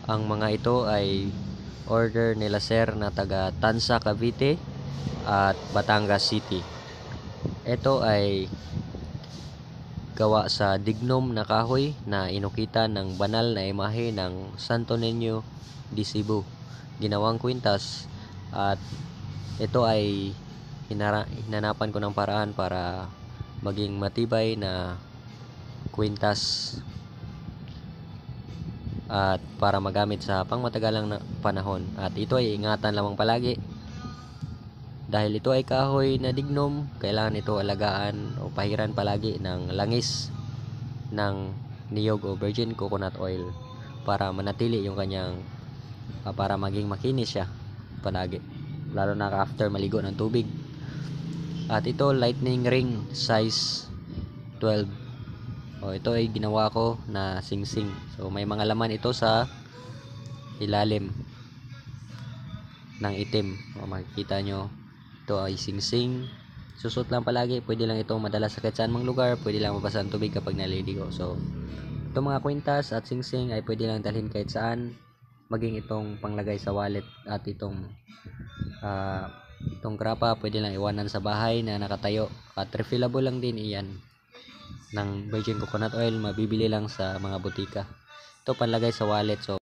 Ang mga ito ay order nila sir na taga Tansa, Cavite at Batangas City. Ito ay gawa sa dignom na kahoy na inukita ng banal na imahe ng Santo Niño de Cebu. Ginawang kwintas at ito ay hinanapan ko ng paraan para maging matibay na kwintas at para magamit sa pangmatagalang panahon. At ito ay ingatan lamang palagi dahil ito ay kahoy na dignom, kailangan ito alagaan o pahiran palagi ng langis ng niyog o virgin coconut oil para manatili yung kanyang para maging makinis siya palagi, lalo na after maligo ng tubig. At ito lightning ring size 12. Ito ay ginawa ko na singsing. So may mga laman ito sa ilalim ng itim. Makikita nyo, ito ay singsing. Susot lang palagi, pwede lang ito madala sa kahit saan mang lugar, pwede lang mabasa ng tubig kapag naliligo. So itong mga kwintas at singsing ay pwede lang dalhin kahit saan, maging itong panglagay sa wallet at itong grapa pwede lang iwanan sa bahay na nakatayo. At refillable lang din iyan ng virgin coconut oil, mabibili lang sa mga butika. Ito panlagay sa wallet, so